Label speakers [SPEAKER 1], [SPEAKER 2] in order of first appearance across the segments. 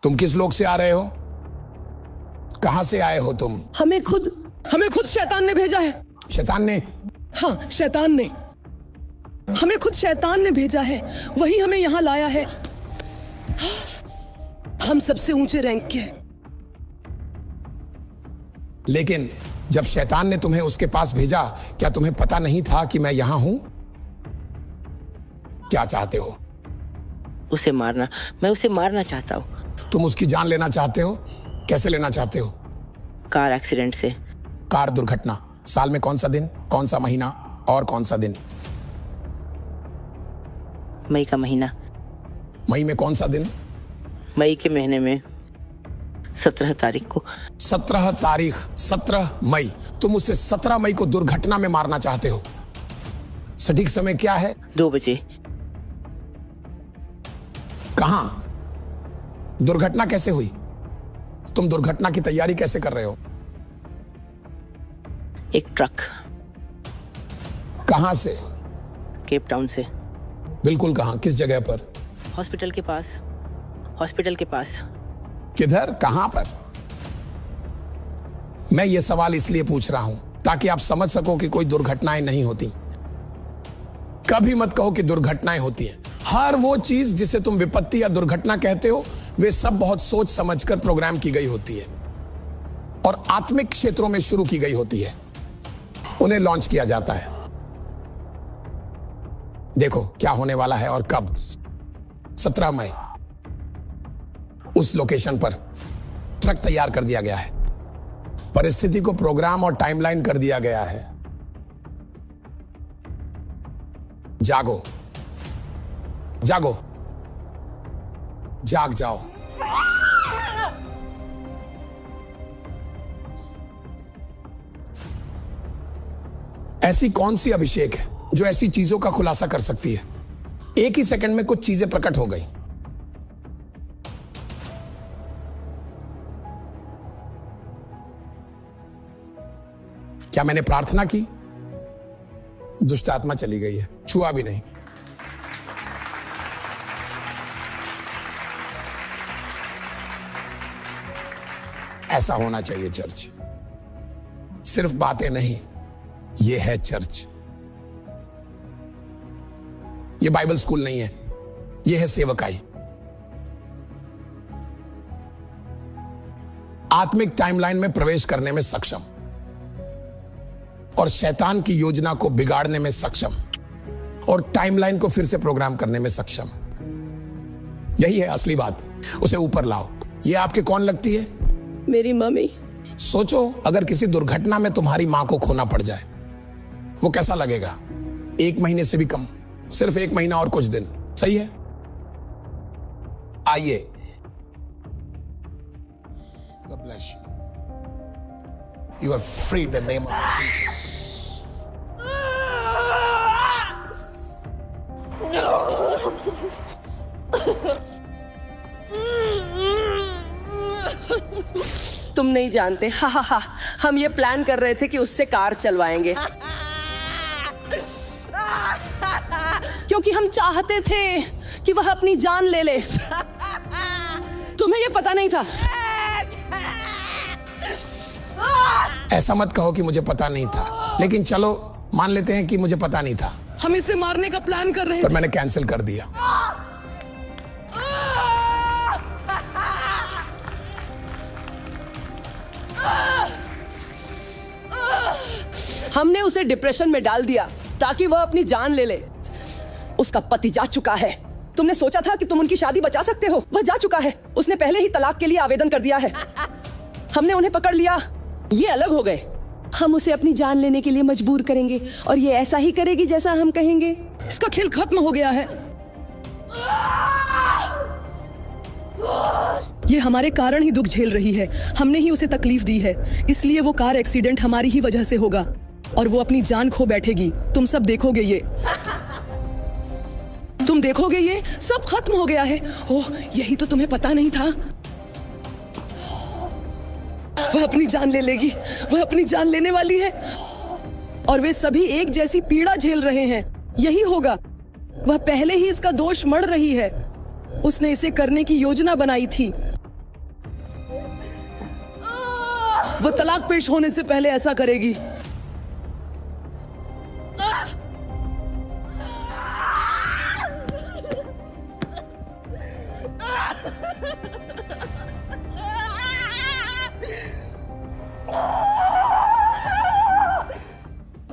[SPEAKER 1] तुम किस लोक से आ रहे हो? कहां से आए हो तुम?
[SPEAKER 2] हमें खुद शैतान ने भेजा है।
[SPEAKER 1] शैतान ने?
[SPEAKER 2] हाँ, शैतान ने हमें खुद शैतान ने भेजा है। वही हमें यहाँ लाया है। हम सबसे ऊंचे रैंक के हैं।
[SPEAKER 1] लेकिन जब शैतान ने तुम्हें उसके पास भेजा, क्या तुम्हें पता नहीं था कि मैं यहां हूं? क्या चाहते हो?
[SPEAKER 3] उसे मारना। मैं उसे मारना चाहता हूँ।
[SPEAKER 1] तुम उसकी जान लेना चाहते हो? कैसे लेना चाहते हो?
[SPEAKER 3] कार एक्सीडेंट से।
[SPEAKER 1] कार दुर्घटना। साल में कौन सा दिन, कौन सा महीना और कौन सा दिन?
[SPEAKER 3] मई का महीना।
[SPEAKER 1] मई में कौन सा दिन?
[SPEAKER 3] मई के महीने में 17 तारीख को।
[SPEAKER 1] 17 तारीख, 17 मई। तुम उसे 17 मई को दुर्घटना में मारना चाहते हो। सटीक समय क्या है?
[SPEAKER 3] 2 बजे।
[SPEAKER 1] कहां? दुर्घटना कैसे हुई? तुम दुर्घटना की तैयारी कैसे कर रहे हो?
[SPEAKER 3] एक ट्रक।
[SPEAKER 1] कहां से?
[SPEAKER 3] केप टाउन से।
[SPEAKER 1] बिल्कुल कहां? किस जगह पर?
[SPEAKER 3] हॉस्पिटल के पास। हॉस्पिटल के पास।
[SPEAKER 1] किधर? कहां पर? मैं ये सवाल इसलिए पूछ रहा हूं ताकि आप समझ सको कि कोई दुर्घटनाएं नहीं होती। कभी मत कहो कि दुर्घटनाएं होती हैं। हर वो चीज जिसे तुम विपत्ति या दुर्घटना कहते हो, वे सब बहुत सोच समझकर प्रोग्राम की गई होती है और आत्मिक क्षेत्रों में शुरू की गई होती है। उन्हें लॉन्च किया जाता है। देखो क्या होने वाला है और कब। 17 मई उस लोकेशन पर ट्रक तैयार कर दिया गया है। परिस्थिति को प्रोग्राम और टाइमलाइन कर दिया गया है। जागो, जागो, जाग जाओ। ऐसी कौन सी अभिषेक है जो ऐसी चीजों का खुलासा कर सकती है? एक ही सेकंड में कुछ चीजें प्रकट हो गई। क्या मैंने प्रार्थना की? दुष्ट आत्मा चली गई है, छुआ भी नहीं। ऐसा होना चाहिए चर्च। सिर्फ बातें नहीं, यह है चर्च। यह बाइबल स्कूल नहीं है, यह है सेवकाई। आत्मिक टाइमलाइन में प्रवेश करने में सक्षम और शैतान की योजना को बिगाड़ने में सक्षम और टाइमलाइन को फिर से प्रोग्राम करने में सक्षम। यही है असली बात। उसे ऊपर लाओ। ये आपके कौन लगती है?
[SPEAKER 2] मेरी मम्मी।
[SPEAKER 1] सोचो अगर किसी दुर्घटना में तुम्हारी मां को खोना पड़ जाए, वो कैसा लगेगा? 1 महीने से भी कम, सिर्फ 1 महीना और कुछ दिन। सही है? आइए। God bless you. You are free in the name of Jesus.
[SPEAKER 2] तुम नहीं जानते। हा हा हा, हम ये प्लान कर रहे थे कि उससे कार चलवाएंगे क्योंकि हम चाहते थे कि वह अपनी जान ले ले। तुम्हें ये पता नहीं था?
[SPEAKER 1] ऐसा मत कहो कि मुझे पता नहीं था, लेकिन चलो मान लेते हैं कि मुझे पता नहीं था।
[SPEAKER 2] हम इसे मारने का प्लान कर रहे थे,
[SPEAKER 1] पर मैंने कैंसिल कर दिया।
[SPEAKER 2] हमने उसे डिप्रेशन में डाल दिया ताकि वह अपनी जान ले ले। उसका पति जा चुका है। तुमने सोचा था कि तुम उनकी शादी बचा सकते हो? वह जा चुका है। उसने पहले ही तलाक के लिए आवेदन कर दिया है। हमने उन्हें पकड़ लिया। ये अलग हो गए। हम उसे अपनी जान लेने के लिए मजबूर करेंगे और ये ऐसा ही करेगी जैसा हम कहेंगे। इसका खेल खत्म हो गया है। ये हमारे कारण ही दुख झेल रही है। हमने ही उसे तकलीफ दी है, इसलिए वो कार एक्सीडेंट हमारी ही वजह से होगा और वो अपनी जान खो बैठेगी। तुम सब देखोगे ये। तुम देखोगे ये सब खत्म हो गया है। ओह, यही तो तुम्हें पता नहीं था। वह अपनी जान ले लेगी। वह अपनी जान लेने वाली है और वे सभी एक जैसी पीड़ा झेल रहे हैं। यही होगा। वह पहले ही इसका दोष मढ़ रही है। उसने इसे करने की योजना बनाई थी। वो तलाक पेश होने से पहले ऐसा करेगी।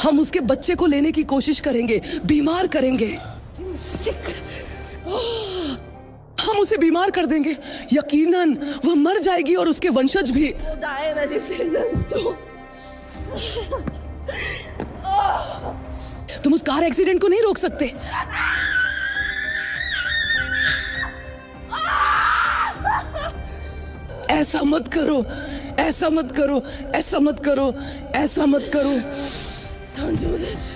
[SPEAKER 2] हम उसके बच्चे को लेने की कोशिश करेंगे, बीमार करेंगे, हम उसे बीमार कर देंगे। यकीनन वह मर जाएगी और उसके वंशज भी। तुम उस कार एक्सीडेंट को नहीं रोक सकते। ऐसा मत करो, ऐसा मत करो, ऐसा मत करो, ऐसा मत करो। Don't do this.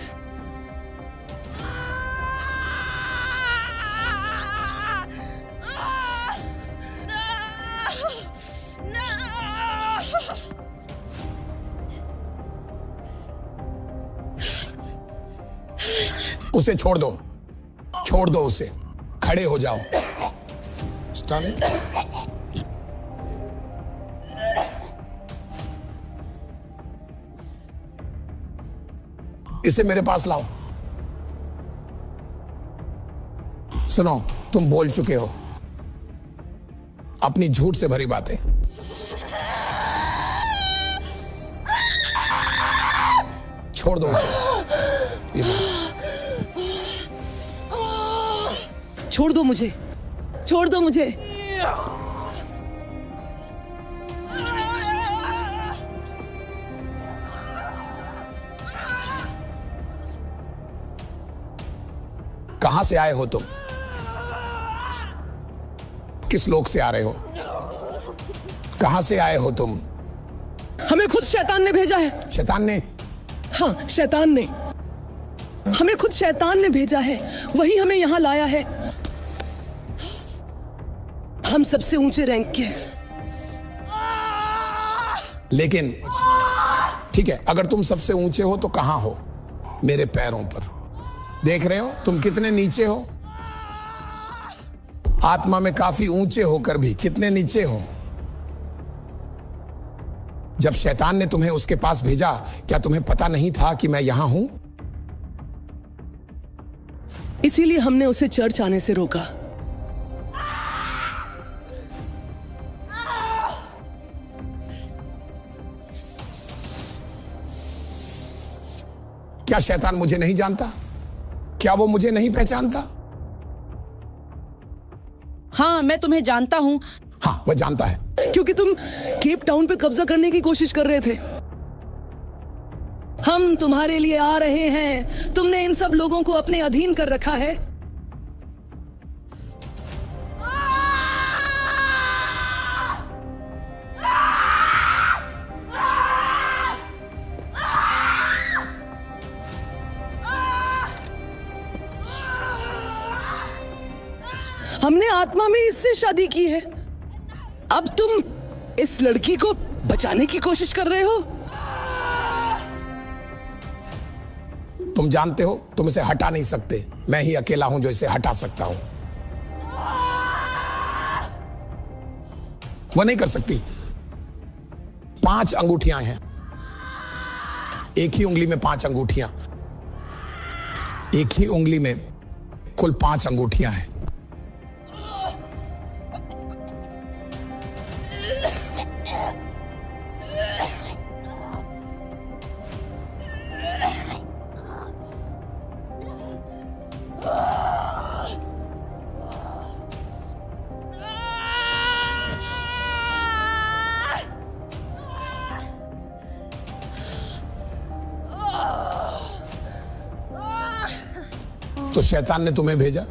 [SPEAKER 1] उसे छोड़ दो, छोड़ दो उसे। खड़े हो जाओ। स्टैंड। इसे मेरे पास लाओ। सुनो, तुम बोल चुके हो अपनी झूठ से भरी बातें। छोड़ दो उसे।
[SPEAKER 2] छोड़ दो मुझे, छोड़ दो मुझे।
[SPEAKER 1] कहां से आए हो तुम? किस लोक से आ रहे हो? कहां से आए हो तुम?
[SPEAKER 2] हमें खुद शैतान ने भेजा है।
[SPEAKER 1] शैतान ने?
[SPEAKER 2] हाँ, शैतान ने हमें, खुद शैतान ने भेजा है। वही हमें यहां लाया है। हम सबसे ऊंचे रैंक के हैं।
[SPEAKER 1] लेकिन ठीक है, अगर तुम सबसे ऊंचे हो तो कहां हो? मेरे पैरों पर। देख रहे हो तुम कितने नीचे हो? आत्मा में काफी ऊंचे होकर भी कितने नीचे हो। जब शैतान ने तुम्हें उसके पास भेजा, क्या तुम्हें पता नहीं था कि मैं यहां हूं?
[SPEAKER 2] इसीलिए हमने उसे चर्च आने से रोका।
[SPEAKER 1] क्या शैतान मुझे नहीं जानता? क्या वो मुझे नहीं पहचानता?
[SPEAKER 4] हाँ, मैं तुम्हें जानता हूँ।
[SPEAKER 1] हाँ, वह जानता है।
[SPEAKER 2] क्योंकि तुम केप टाउन पे कब्जा करने की कोशिश कर रहे थे। हम तुम्हारे लिए आ रहे हैं। तुमने इन सब लोगों को अपने अधीन कर रखा है। हमने आत्मा में इससे शादी की है। अब तुम इस लड़की को बचाने की कोशिश कर रहे हो।
[SPEAKER 1] तुम जानते हो तुम इसे हटा नहीं सकते। मैं ही अकेला हूं जो इसे हटा सकता हूं। वह नहीं कर सकती। 5 अंगूठियां हैं। एक ही उंगली में 5 अंगूठियां। एक ही उंगली में कुल 5 अंगूठियां हैं। तो शैतान ने तुम्हें भेजा।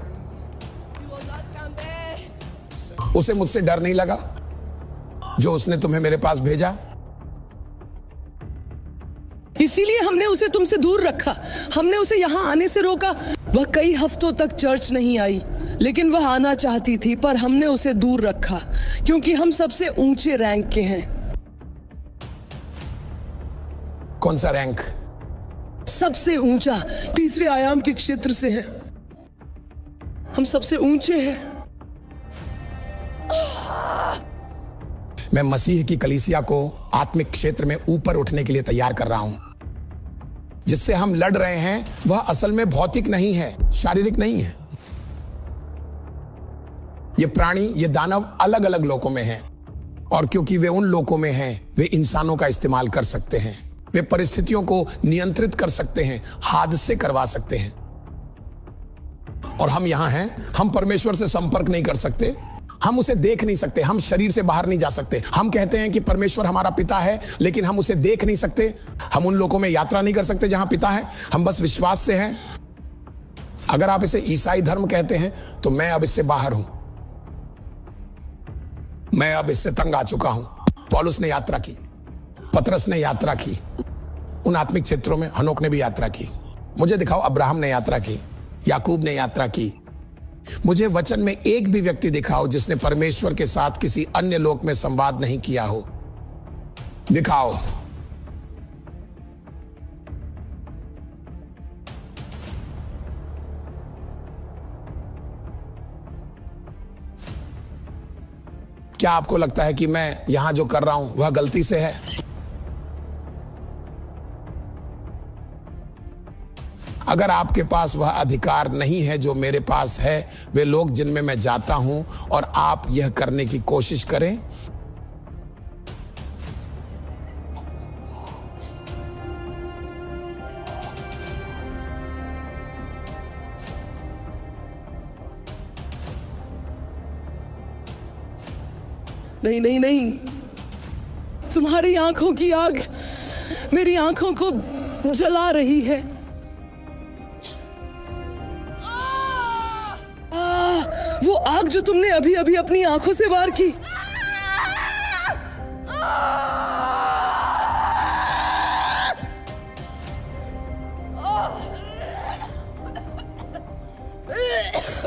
[SPEAKER 1] उसे मुझसे डर नहीं लगा जो उसने तुम्हें मेरे पास भेजा।
[SPEAKER 2] इसीलिए हमने उसे तुमसे दूर रखा। हमने उसे यहां आने से रोका। वह कई हफ्तों तक चर्च नहीं आई, लेकिन वह आना चाहती थी, पर हमने उसे दूर रखा क्योंकि हम सबसे ऊंचे रैंक के हैं।
[SPEAKER 1] कौन सा रैंक?
[SPEAKER 2] सबसे ऊंचा, तीसरे आयाम के क्षेत्र से है। हम सबसे ऊंचे हैं।
[SPEAKER 1] मैं मसीह की कलीसिया को आत्मिक क्षेत्र में ऊपर उठने के लिए तैयार कर रहा हूं। जिससे हम लड़ रहे हैं वह असल में भौतिक नहीं है, शारीरिक नहीं है। ये प्राणी, ये दानव अलग अलग लोकों में हैं, और क्योंकि वे उन लोकों में हैं, वे इंसानों का इस्तेमाल कर सकते हैं। वे परिस्थितियों को नियंत्रित कर सकते हैं, हादसे करवा सकते हैं। और हम यहां हैं, हम परमेश्वर से संपर्क नहीं कर सकते, हम उसे देख नहीं सकते, हम शरीर से बाहर नहीं जा सकते। हम कहते हैं कि परमेश्वर हमारा पिता है, लेकिन हम उसे देख नहीं सकते। हम उन लोगों में यात्रा नहीं कर सकते जहां पिता है, हम बस विश्वास से हैं। अगर आप इसे ईसाई धर्म कहते हैं तो मैं अब इससे बाहर हूं, मैं अब इससे तंग आ चुका हूं। पौलुस ने यात्रा की, पतरस ने यात्रा की, उन आत्मिक क्षेत्रों में हनोक ने भी यात्रा की। मुझे दिखाओ, अब्राहम ने यात्रा की, याकूब ने यात्रा की। मुझे वचन में एक भी व्यक्ति दिखाओ जिसने परमेश्वर के साथ किसी अन्य लोक में संवाद नहीं किया हो। दिखाओ। क्या आपको लगता है कि मैं यहां जो कर रहा हूं वह गलती से है? अगर आपके पास वह अधिकार नहीं है जो मेरे पास है, वे लोग जिनमें मैं जाता हूं, और आप यह करने की कोशिश करें,
[SPEAKER 2] नहीं नहीं नहीं, तुम्हारी आंखों की आग मेरी आंखों को जला रही है। वो आग जो तुमने अभी अभी अपनी आंखों से वार की,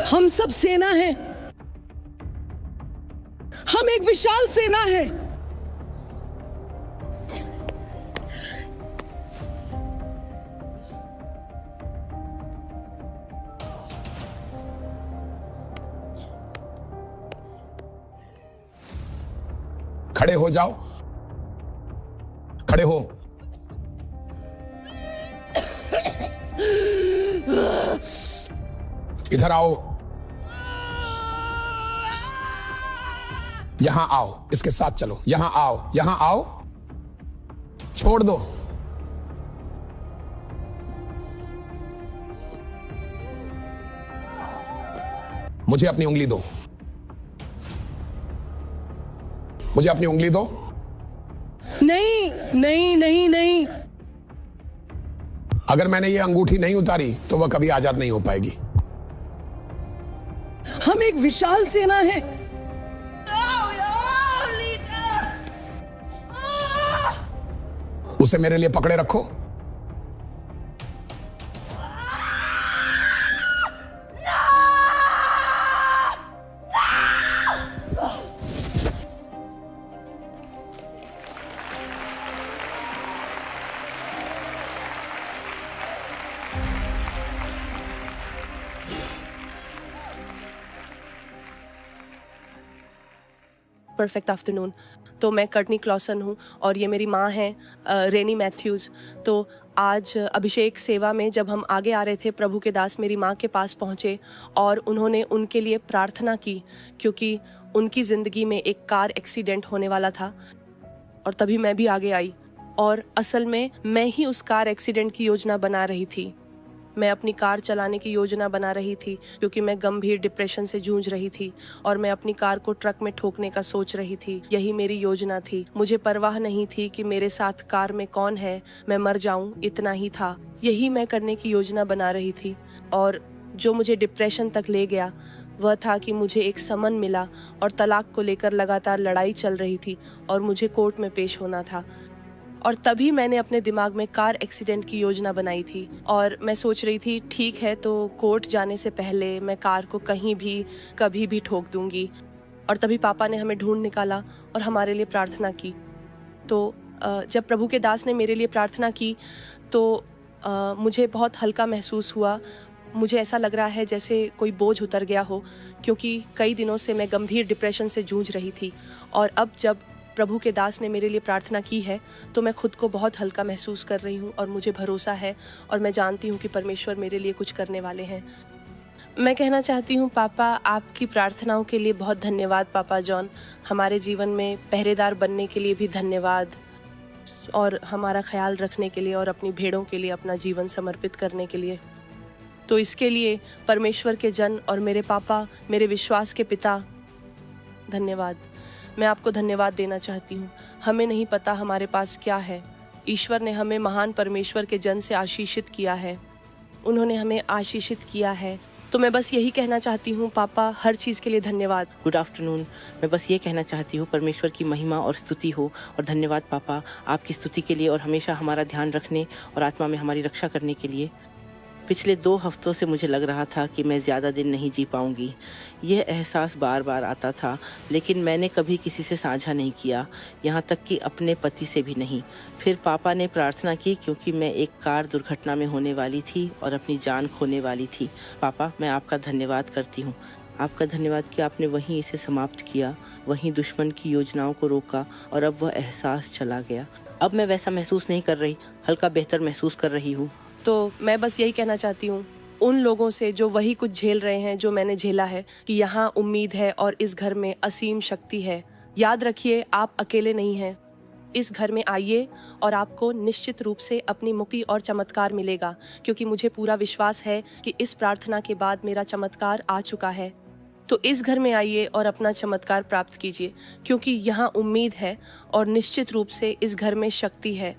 [SPEAKER 2] हम सब सेना हैं, हम एक विशाल सेना है।
[SPEAKER 1] खड़े हो जाओ, खड़े हो। इधर आओ, यहां आओ, इसके साथ चलो। यहां आओ, यहां आओ, छोड़ दो। मुझे अपनी उंगली दो, मुझे अपनी उंगली दो।
[SPEAKER 2] नहीं नहीं नहीं नहीं,
[SPEAKER 1] अगर मैंने ये अंगूठी नहीं उतारी तो वह कभी आजाद नहीं हो पाएगी।
[SPEAKER 2] हम एक विशाल सेना है।
[SPEAKER 1] उसे मेरे लिए पकड़े रखो।
[SPEAKER 5] Perfect afternoon. तो मैं कर्टनी क्लॉसन हूँ और ये मेरी माँ हैं रेनी मैथ्यूज़। तो आज अभिषेक सेवा में जब हम आगे आ रहे थे, प्रभु के दास मेरी माँ के पास पहुँचे और उन्होंने उनके लिए प्रार्थना की, क्योंकि उनकी ज़िंदगी में एक कार एक्सीडेंट होने वाला था। और तभी मैं भी आगे आई, और असल में मैं ही उस कार एक्सीडेंट की योजना बना रही थी। मैं अपनी कार चलाने की योजना बना रही थी, क्योंकि मैं गंभीर डिप्रेशन से जूझ रही थी और मैं अपनी कार को ट्रक में ठोकने का सोच रही थी। यही मेरी योजना थी। मुझे परवाह नहीं थी कि मेरे साथ कार में कौन है, मैं मर जाऊं, इतना ही था। यही मैं करने की योजना बना रही थी। और जो मुझे डिप्रेशन तक ले गया वह था कि मुझे एक समन मिला और तलाक को लेकर लगातार लड़ाई चल रही थी और मुझे कोर्ट में पेश होना था। और तभी मैंने अपने दिमाग में कार एक्सीडेंट की योजना बनाई थी और मैं सोच रही थी, ठीक है, तो कोर्ट जाने से पहले मैं कार को कहीं भी कभी भी ठोक दूंगी। और तभी पापा ने हमें ढूंढ निकाला और हमारे लिए प्रार्थना की। तो जब प्रभु के दास ने मेरे लिए प्रार्थना की तो मुझे बहुत हल्का महसूस हुआ। मुझे ऐसा लग रहा है जैसे कोई बोझ उतर गया हो, क्योंकि कई दिनों से मैं गंभीर डिप्रेशन से जूझ रही थी। और अब जब प्रभु के दास ने मेरे लिए प्रार्थना की है तो मैं खुद को बहुत हल्का महसूस कर रही हूँ और मुझे भरोसा है और मैं जानती हूँ कि परमेश्वर मेरे लिए कुछ करने वाले हैं। मैं कहना चाहती हूँ पापा, आपकी प्रार्थनाओं के लिए बहुत धन्यवाद पापा जॉन। हमारे जीवन में पहरेदार बनने के लिए भी धन्यवाद और हमारा ख्याल रखने के लिए और अपनी भेड़ों के लिए अपना जीवन समर्पित करने के लिए। तो इसके लिए परमेश्वर के जन और मेरे पापा, मेरे विश्वास के पिता, धन्यवाद। मैं आपको धन्यवाद देना चाहती हूँ। हमें नहीं पता हमारे पास क्या है। ईश्वर ने हमें महान परमेश्वर के जन से आशीषित किया है, उन्होंने हमें आशीषित किया है। तो मैं बस यही कहना चाहती हूँ पापा, हर चीज़ के लिए धन्यवाद।
[SPEAKER 3] Good afternoon. मैं बस ये कहना चाहती हूँ परमेश्वर की महिमा और स्तुति हो और धन्यवाद पापा आपकी स्तुति के लिए और हमेशा हमारा ध्यान रखने और आत्मा में हमारी रक्षा करने के लिए। पिछले 2 हफ्तों से मुझे लग रहा था कि मैं ज़्यादा दिन नहीं जी पाऊंगी। यह एहसास बार बार आता था, लेकिन मैंने कभी किसी से साझा नहीं किया, यहाँ तक कि अपने पति से भी नहीं। फिर पापा ने प्रार्थना की क्योंकि मैं एक कार दुर्घटना में होने वाली थी और अपनी जान खोने वाली थी। पापा, मैं आपका धन्यवाद करती हूँ। आपका धन्यवाद कि आपने वहीं इसे समाप्त किया, वहीं दुश्मन की योजनाओं को रोका और अब वह एहसास चला गया। अब मैं वैसा महसूस नहीं कर रही, हल्का बेहतर महसूस कर रही हूँ।
[SPEAKER 5] तो मैं बस यही कहना चाहती हूँ उन लोगों से जो वही कुछ झेल रहे हैं जो मैंने झेला है, कि यहाँ उम्मीद है और इस घर में असीम शक्ति है। याद रखिए, आप अकेले नहीं हैं। इस घर में आइए और आपको निश्चित रूप से अपनी मुक्ति और चमत्कार मिलेगा, क्योंकि मुझे पूरा विश्वास है कि इस प्रार्थना के बाद मेरा चमत्कार आ चुका है। तो इस घर में आइए और अपना चमत्कार प्राप्त कीजिए, क्योंकि यहाँ उम्मीद है और निश्चित रूप से इस घर में शक्ति है।